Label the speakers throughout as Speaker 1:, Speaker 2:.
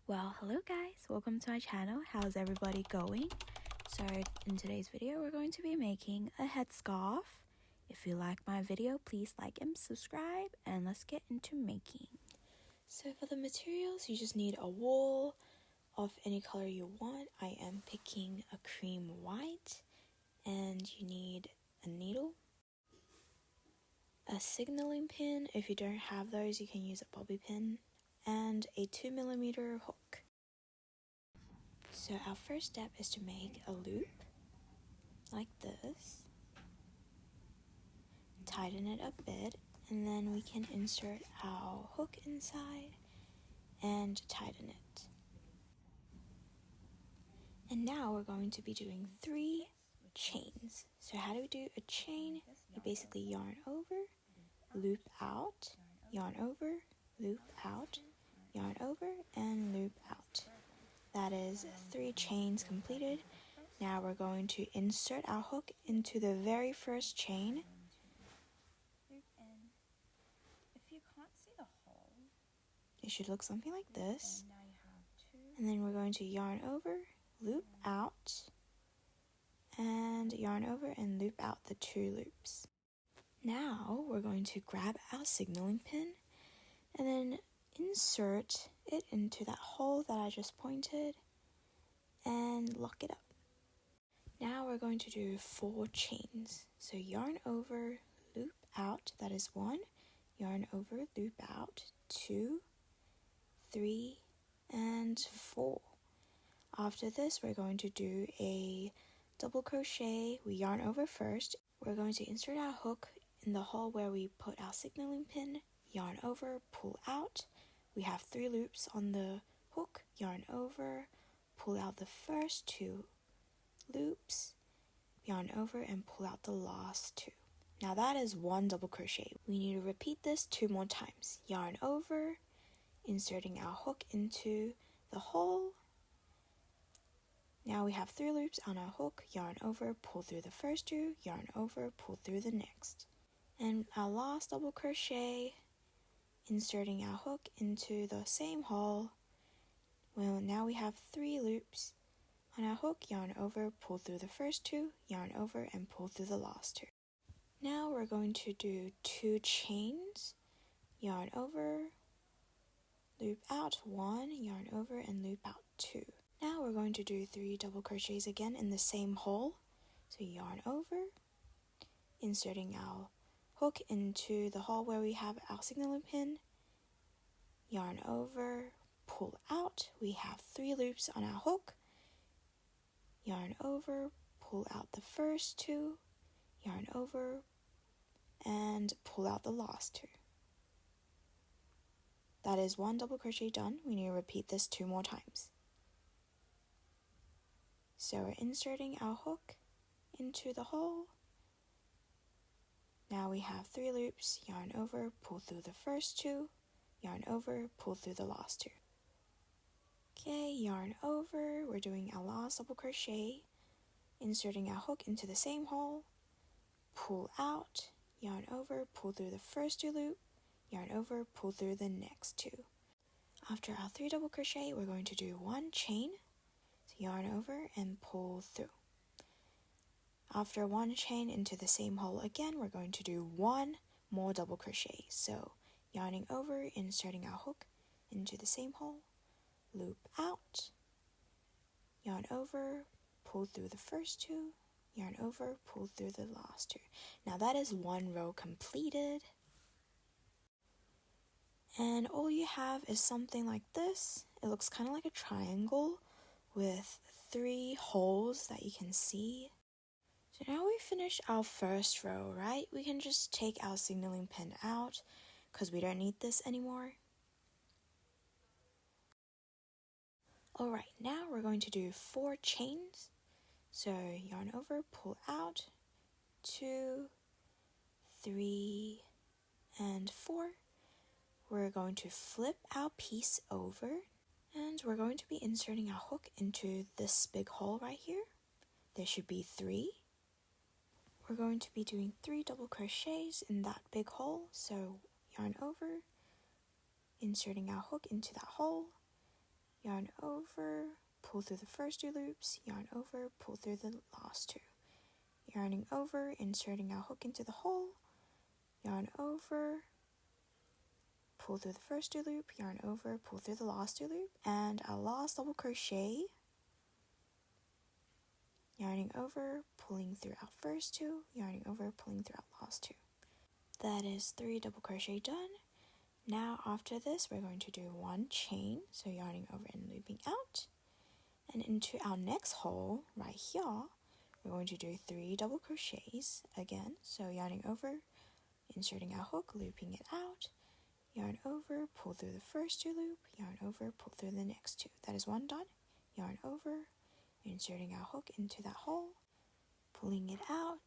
Speaker 1: Well, hello guys, welcome to my channel. How's everybody going? So in today's video we're going to be making a headscarf. If you like my video, please like and subscribe, and let's get into making. So for the materials, you just need a wool of any color you want. I am picking a cream white, and you need a needle, a signaling pin. If you don't have those, you can use a bobby pin, and a 2mm hook. So our first step is to make a loop like this, tighten it a bit, and then we can insert our hook inside and tighten it. And now we're going to be doing 3 chains. So how do we do a chain? You basically yarn over, loop out, yarn over, loop out, yarn over, and loop out. That is 3 chains completed. Now we're going to insert our hook into the very first chain. It should look something like this. And then we're going to yarn over, loop out, and yarn over and loop out the 2 loops. Now we're going to grab our signaling pin and then insert it into that hole that I just pointed and lock it up. Now we're going to do 4 chains. So yarn over, loop out, that is 1, yarn over, loop out, 2, 3, and 4. After this, we're going to do a double crochet. We yarn over first. We're going to insert our hook in the hole where we put our signaling pin, yarn over, pull out. We have 3 loops on the hook, yarn over, pull out the first 2 loops, yarn over, and pull out the last 2. Now that is 1 double crochet. We need to repeat this 2 more times. Yarn over, inserting our hook into the hole. Now we have 3 loops on our hook, yarn over, pull through the first 2, yarn over, pull through the next. And our last double crochet, inserting our hook into the same hole. Well, now we have 3 loops on our hook, yarn over, pull through the first 2, yarn over, and pull through the last 2. Now we're going to do 2 chains, yarn over, loop out 1, yarn over, and loop out 2. Now we're going to do 3 double crochets again in the same hole. So yarn over, inserting our hook into the hole where we have our signaling pin, yarn over, pull out. We have 3 loops on our hook, yarn over, pull out the first 2, yarn over, and pull out the last 2. That is 1 double crochet done. We need to repeat this 2 more times. So we're inserting our hook into the hole. Now we have 3 loops, yarn over, pull through the first 2, yarn over, pull through the last 2. Okay, yarn over, we're doing our last double crochet, inserting our hook into the same hole, pull out, yarn over, pull through the first 2 loops, yarn over, pull through the next 2. After our 3 double crochet, we're going to do 1 chain, so yarn over and pull through. After 1 chain into the same hole again, we're going to do 1 more double crochet. So yarning over, inserting our hook into the same hole, loop out, yarn over, pull through the first 2, yarn over, pull through the last 2. Now that is 1 row completed. And all you have is something like this. It looks kind of like a triangle with 3 holes that you can see. So now we finished our first row, right? We can just take our signaling pin out because we don't need this anymore. Alright, now we're going to do 4 chains. So yarn over, pull out, 2, 3, and 4. We're going to flip our piece over, and we're going to be inserting our hook into this big hole right here. There should be 3. We're going to be doing 3 double crochets in that big hole. So yarn over, inserting our hook into that hole, yarn yarn over, pull through the first 2 loops, yarn over, pull through the last 2. Yarning over, inserting our hook into the hole, yarn over, pull through the first 2 loop, yarn over, pull through the last 2 loop, and our last double crochet, yarning over, pulling through our first 2, yarning over, pulling through our last 2. That is 3 double crochet done. Now after this we're going to do 1 chain, so yarning over and looping out, and into our next hole right here we're going to do 3 double crochets again, so yarning over, inserting our hook, looping it out, yarn over, pull through the first 2 loop, yarn over, pull through the next 2. That is 1 done. Yarn over, inserting our hook into that hole, pulling it out,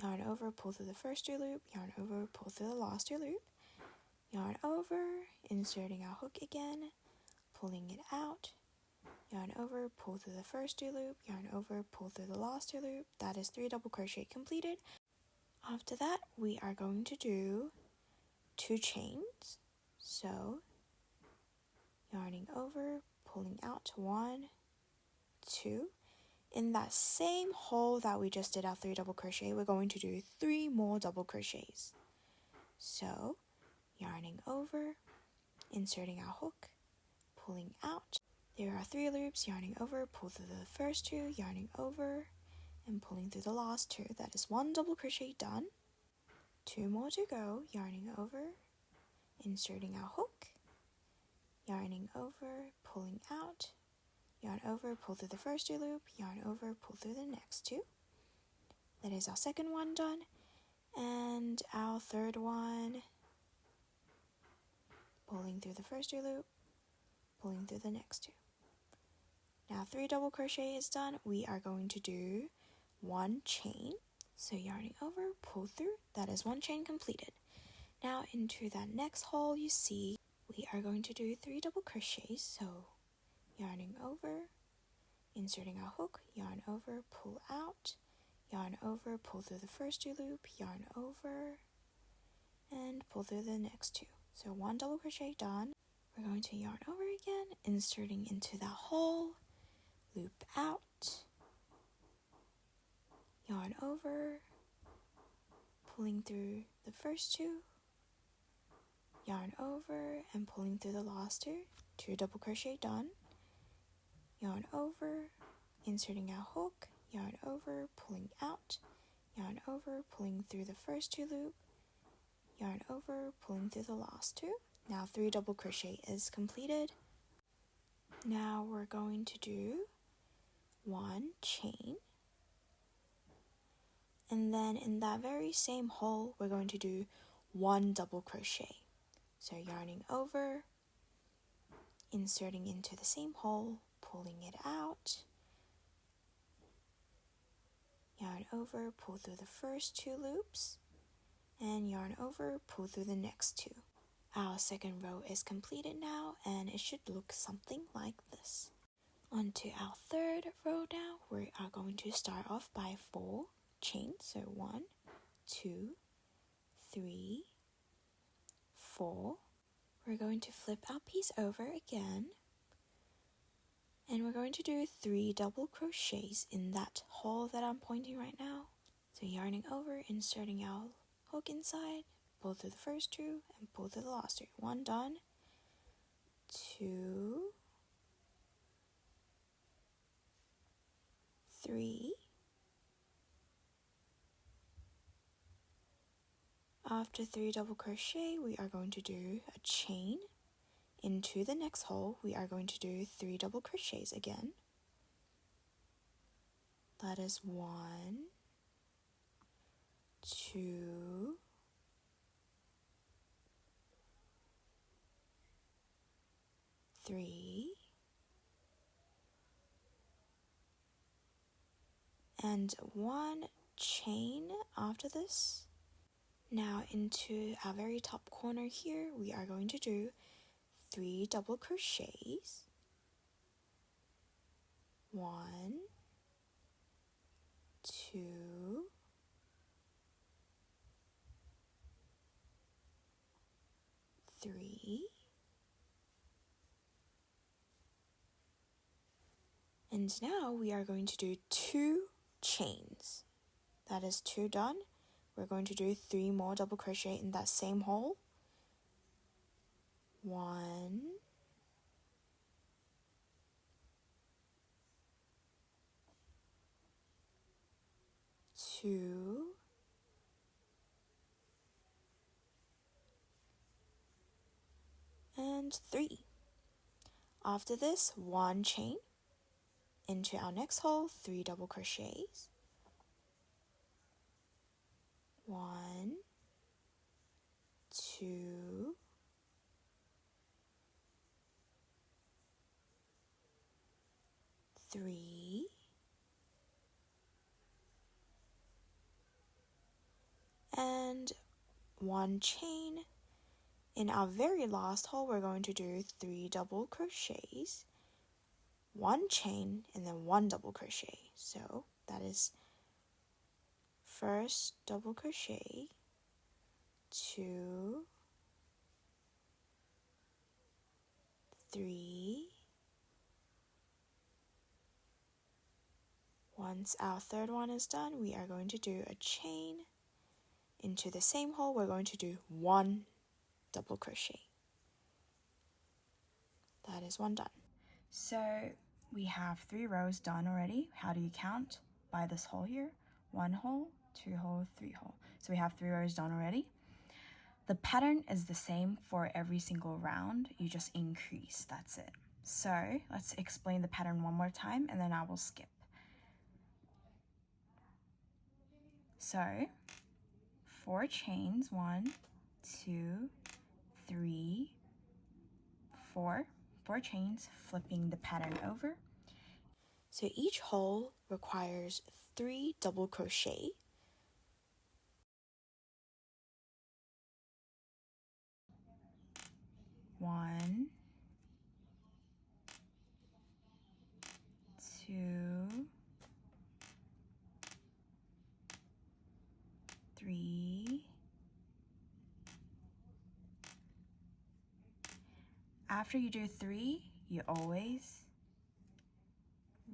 Speaker 1: yarn over, pull through the first 2 loop, yarn over, pull through the last 2 loop, yarn over, inserting our hook again, pulling it out, yarn over, pull through the first 2 loop, yarn over, pull through the last 2 loop. That is 3 double crochet completed. After that we are going to do 2 chains, so yarning over, pulling out 1, 2. In that same hole that we just did our 3 double crochet, we're going to do 3 more double crochets. So yarning over, inserting our hook, pulling out. There are 3 loops, yarning over, pull through the first 2, yarning over, and pulling through the last 2. That is 1 double crochet done. 2 more to go, yarning over, inserting our hook, yarning over, pulling out, yarn over, pull through the first 2 loop, yarn over, pull through the next 2. That is our second one done, and our third one, pulling through the first 2 loop, pulling through the next 2. Now 3 double crochet is done. We are going to do 1 chain, so yarning over, pull through. That is 1 chain completed. Now into that next hole you see we are going to do 3 double crochets, so yarning over, inserting our hook, yarn over, pull out, yarn over, pull through the first 2 loop, yarn over, and pull through the next 2. So 1 double crochet done. We're going to yarn over again, inserting into that hole, loop out, yarn over, pulling through the first 2, yarn over, and pulling through the last 2. 2 double crochet done. Yarn over, inserting our hook, yarn over, pulling out, yarn over, pulling through the first 2 loop, yarn over, pulling through the last 2. Now 3 double crochet is completed. Now we're going to do 1 chain, and then in that very same hole we're going to do 1 double crochet. So yarning over, inserting into the same hole, pulling it out, yarn over, pull through the first 2 loops, and yarn over, pull through the next 2. Our second row is completed now, and it should look something like this. Onto our third row now. We are going to start off by 4 chains, so 1, 2, 3, 4. We're going to flip our piece over again, and we're going to do 3 double crochets in that hole that I'm pointing right now. So yarning over, inserting our hook inside, pull through the first 2 and pull through the last 2. 1 done, 2, 3. After 3 double crochet, we are going to do a chain. Into the next hole, we are going to do 3 double crochets again. That is 1, 2, 3, and 1 chain after this. Now into our very top corner here, we are going to do 3 double crochets. 1, 2, 3, And now we are going to do 2 chains. That is 2 done. We're going to do 3 more double crochet in that same hole. 1, 2, and 3. After this, 1 chain into our next hole, 3 double crochets. 1, 2, 3, and 1 chain. In our very last hole, we're going to do 3 double crochets, 1 chain, and then 1 double crochet. So that is first double crochet, 2, 3. Once our third one is done, we are going to do a chain. Into the same hole, we're going to do 1 double crochet. That is 1 done. So we have 3 rows done already. How do you count? By this hole here. 1 hole, 2 hole, 3 hole. So we have 3 rows done already. The pattern is the same for every single round. You just increase, that's it. So let's explain the pattern one more time and then I will skip. So 4 chains, 1, 2, 3, 4. 4 chains, flipping the pattern over. So each hole requires 3 double crochet. One, 2, 3. After you do 3, you always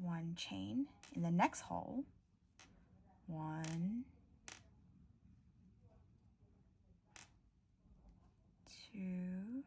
Speaker 1: 1 chain in the next hole. 1, 2,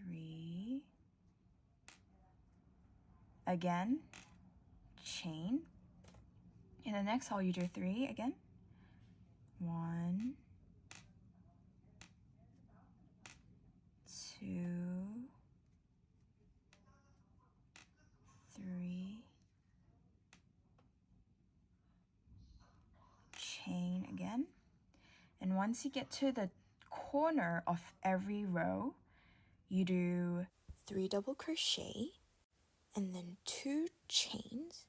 Speaker 1: 3. Again, chain. In the next hole, you do 3 again. 1, 2, 3. Chain again. And once you get to the corner of every row, you do 3 double crochet and then 2 chains,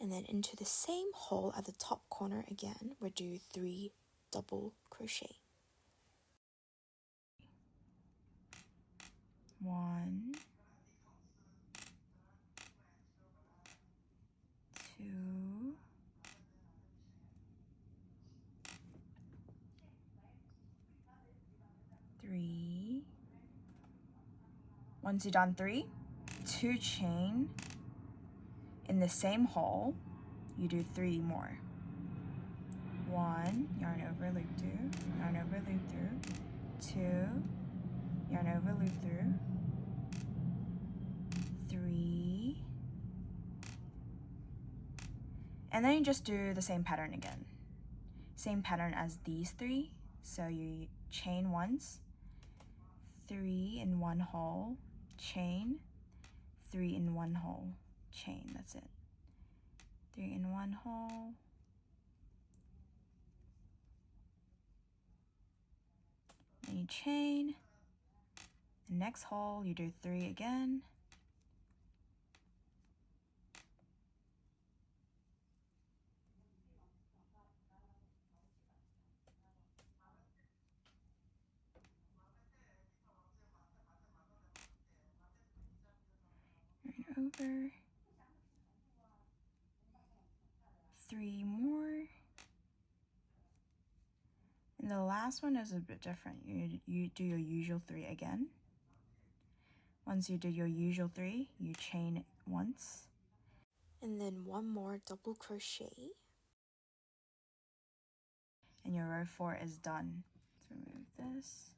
Speaker 1: and then into the same hole at the top corner again, we'll do 3 double crochet. 1, 2, 3. Once you've done 3, 2 chain in the same hole, you do 3 more. 1, yarn over, loop through, yarn over, loop through. 2, yarn over, loop through. 3, and then you just do the same pattern again. Same pattern as these 3. So you chain once, 3 in 1 hole, chain, 3 in 1 hole, chain. That's it. 3 in 1 hole. Then you chain. The next hole, you do 3 again. Yarn over. 3 more. And the last one is a bit different. You do your usual 3 again.
Speaker 2: Once you do your usual 3, you chain once.
Speaker 1: And then 1 more double crochet.
Speaker 2: And your row 4 is done. Let's remove this.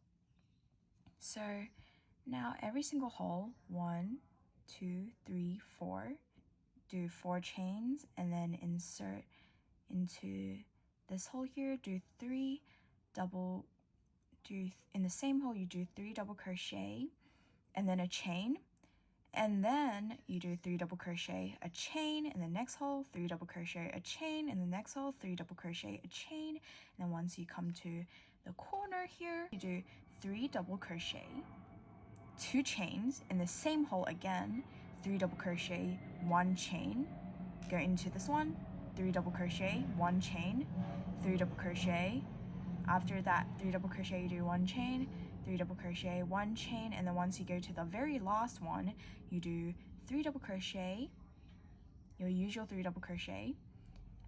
Speaker 2: So now every single hole, 1, 2, 3, 4, do 4 chains and then insert into this hole here, do 3 double, in the same hole you do 3 double crochet and then a chain, and then you do 3 double crochet, a chain in the next hole, 3 double crochet, a chain in the next hole, 3 double crochet, a chain, and then once you come to the corner here, you do 3 double crochet, 2 chains in the same hole again, 3 double crochet, 1 chain, go into this one, 3 double crochet, 1 chain, 3 double crochet. After that 3 double crochet, you do 1 chain, 3 double crochet, 1 chain, and then once you go to the very last one, you do 3 double crochet, your usual 3 double crochet,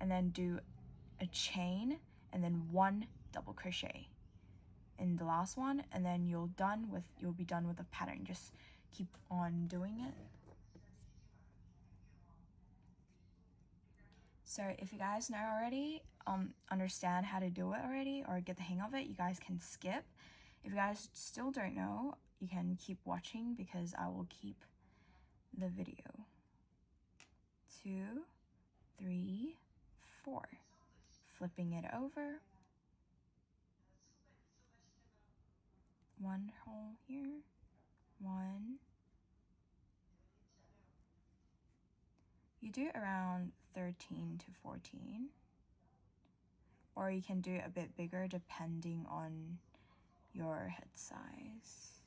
Speaker 2: and then do a chain and then 1 double crochet in the last one, and then you'll be done with the pattern. Just keep on doing it. So if you guys know already, understand how to do it already or get the hang of it, you guys can skip. If you guys still don't know, you can keep watching because I will keep the video. 2, 3, 4. Flipping it over. 1 hole here. 1. You do around 13 to 14. Or you can do a bit bigger depending on your head size.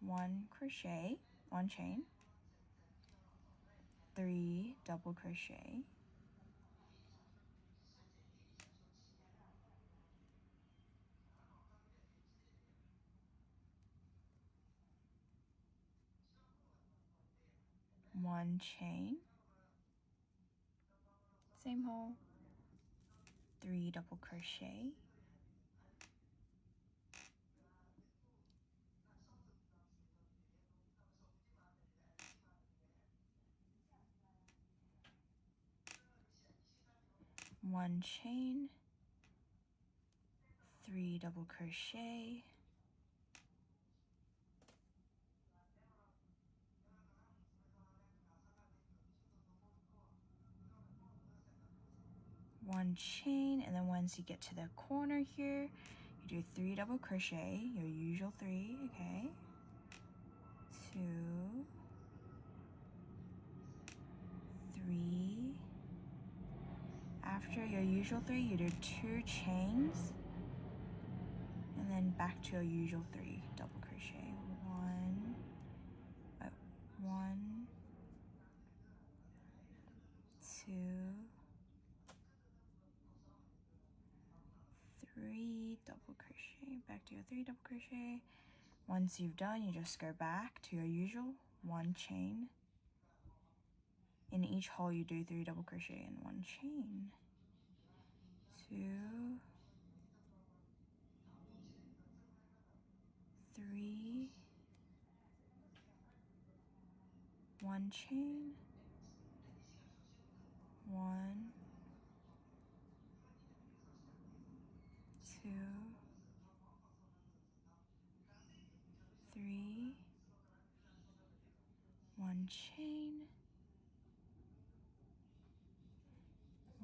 Speaker 2: 1 crochet, 1 chain, 3 double crochet, 1 chain, same hole, 3 double crochet, 1 chain, 3 double crochet, 1 chain, and then once you get to the corner here, you do 3 double crochet, your usual 3, okay, 2, 3. After your usual 3, you do 2 chains, and then back to your usual 3 double crochet. 1, 2, 3 double crochet, back to your 3 double crochet. Once you've done, you just go back to your usual 1 chain. In each hole you do 3 double crochet and 1 chain. 2, 3, 1 chain, 1, 2, 3, 1 chain,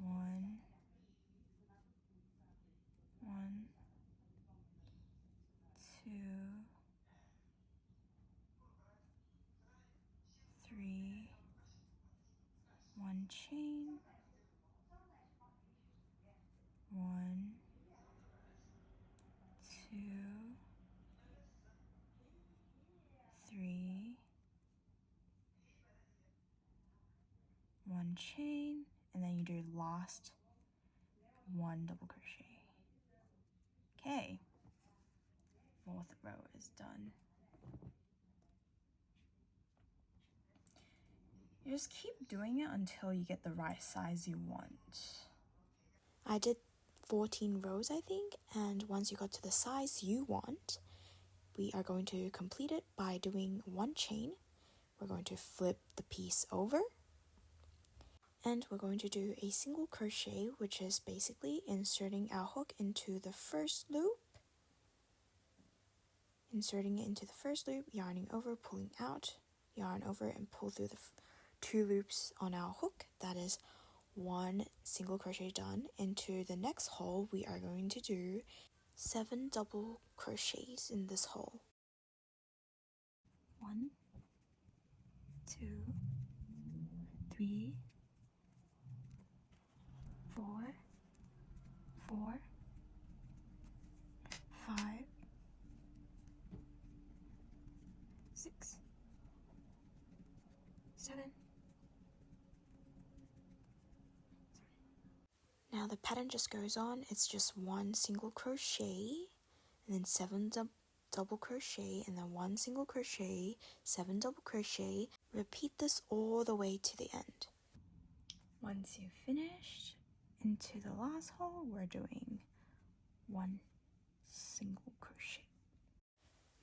Speaker 2: 1, 2, 3, 1 chain, 1, 2, 3, 1 chain, and then you do last 1 double crochet. Okay, 4th row is done. You just keep doing it until you get the right size you want.
Speaker 1: I did 14 rows, I think, and once you got to the size you want, we are going to complete it by doing one chain. We're going to flip the piece over, and we're going to do a single crochet, which is basically inserting our hook into the first loop, inserting it into the first loop, yarning over, pulling out, yarn over, and pull through the 2 loops on our hook. That is 1 single crochet done. Into the next hole, we are going to do 7 double crochets in this hole. 1, 2, 3, 4, 4, 5, 6, 7. Now the pattern just goes on. It's just 1 single crochet, and then 7 double crochet, and then 1 single crochet, 7 double crochet. Repeat this all the way to the end. Once you've finished, into the last hole, we're doing 1 single crochet.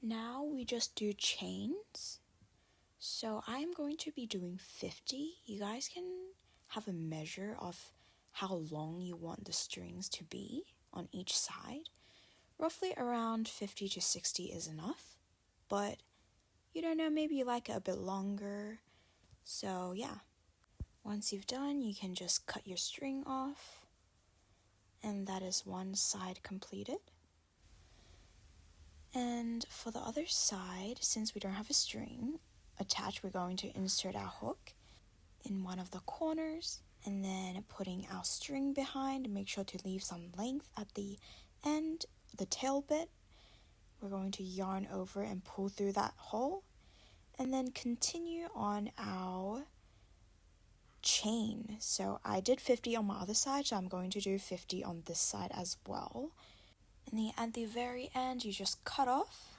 Speaker 1: Now we just do chains. So I'm going to be doing 50. You guys can have a measure of how long you want the strings to be on each side. Roughly around 50 to 60 is enough, but you don't know, maybe you like it a bit longer. So yeah, once you've done, you can just cut your string off, and that is one side completed. And for the other side, since we don't have a string attached, we're going to insert our hook in one of the corners, and then putting our string behind. Make sure to leave some length at the end, the tail bit. We're going to yarn over and pull through that hole, and then continue on our chain. So I did 50 on my other side, so I'm going to do 50 on this side as well. And at the very end, you just cut off,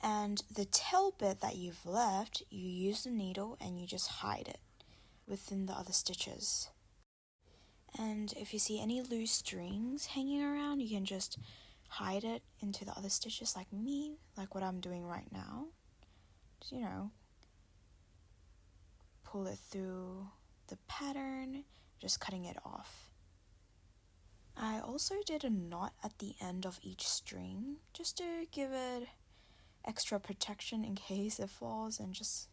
Speaker 1: and the tail bit that you've left, you use the needle and you just hide it within the other stitches. And if you see any loose strings hanging around, you can just hide it into the other stitches like me, like what I'm doing right now. Just, pull it through the pattern, just cutting it off. I also did a knot at the end of each string just to give it extra protection in case it falls, and just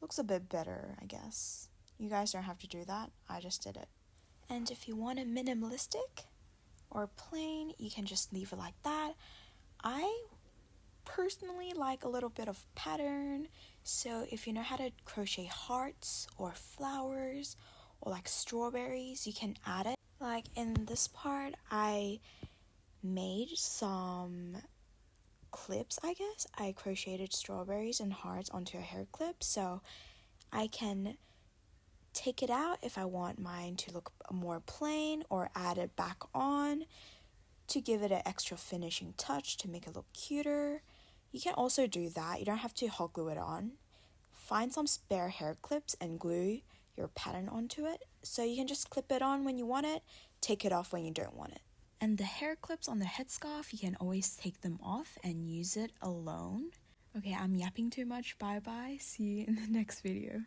Speaker 1: looks a bit better, I guess. You guys don't have to do that, I just did it. And if you want it minimalistic or plain, you can just leave it like that. I personally like a little bit of pattern, so if you know how to crochet hearts or flowers or like strawberries, you can add it. Like in this part, I made some clips, I guess. I crocheted strawberries and hearts onto a hair clip, so I can take it out if I want mine to look more plain, or add it back on to give it an extra finishing touch to make it look cuter. You can also do that. You don't have to hot glue it on. Find some spare hair clips and glue your pattern onto it, so you can just clip it on when you want it, take it off when you don't want it. And the hair clips on the headscarf, you can always take them off and use it alone. Okay, I'm yapping too much. Bye bye. See you in the next video.